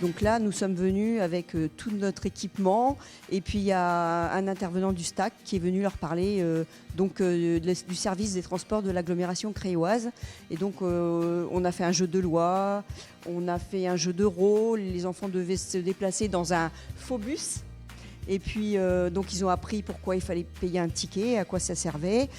Donc là, nous sommes venus avec tout notre équipement et puis il y a un intervenant du STAC qui est venu leur parler du service des transports de l'agglomération créoise. Et donc on a fait un jeu de loi, on a fait un jeu de rôle, les enfants devaient se déplacer dans un faux bus. Et puis, donc, ils ont appris pourquoi il fallait payer un ticket, à quoi ça servait,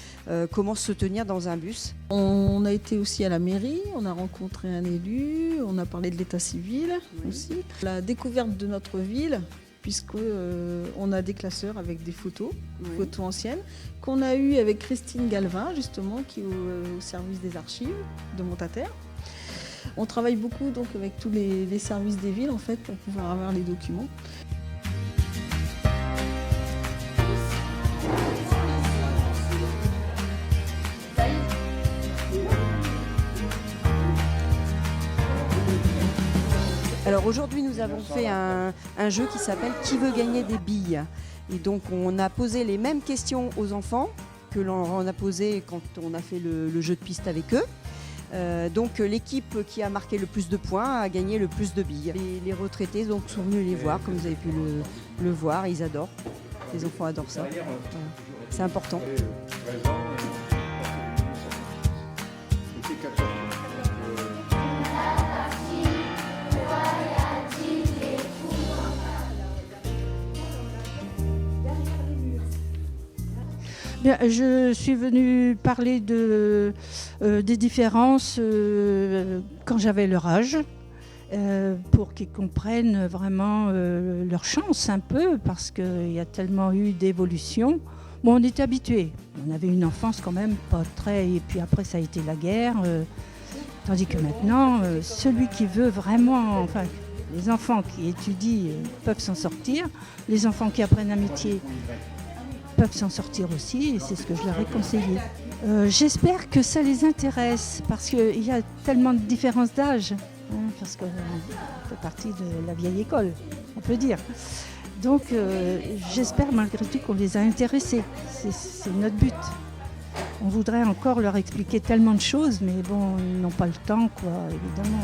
comment se tenir dans un bus. On a été aussi à la mairie, on a rencontré un élu, on a parlé de l'état civil aussi. La découverte de notre ville, puisqu'on a des classeurs avec des photos anciennes, qu'on a eues avec Christine Galvin, justement, qui est au service des archives de Montataire. On travaille beaucoup donc, avec tous les services des villes, en fait, pour pouvoir avoir les documents. Alors aujourd'hui, nous avons fait un jeu qui s'appelle « Qui veut gagner des billes ?» Et donc, on a posé les mêmes questions aux enfants que l'on a posées quand on a fait le jeu de piste avec eux. Donc, l'équipe qui a marqué le plus de points a gagné le plus de billes. Les retraités donc, sont venus les voir, comme vous avez pu le voir, ils adorent. Les enfants adorent ça. Voilà. C'est important. Bien, je suis venue parler des différences quand j'avais leur âge, pour qu'ils comprennent vraiment leur chance un peu, parce qu'il y a tellement eu d'évolution. Bon, on était habitués, on avait une enfance quand même pas très... Et puis après, ça a été la guerre, tandis que maintenant, celui qui veut vraiment... Enfin, les enfants qui étudient peuvent s'en sortir, les enfants qui apprennent un métier peuvent s'en sortir aussi, et c'est ce que je leur ai conseillé. J'espère que ça les intéresse, parce qu'il y a tellement de différences d'âge, parce qu'on fait partie de la vieille école, on peut dire. Donc j'espère malgré tout qu'on les a intéressés, c'est notre but. On voudrait encore leur expliquer tellement de choses, mais bon, ils n'ont pas le temps, quoi, évidemment.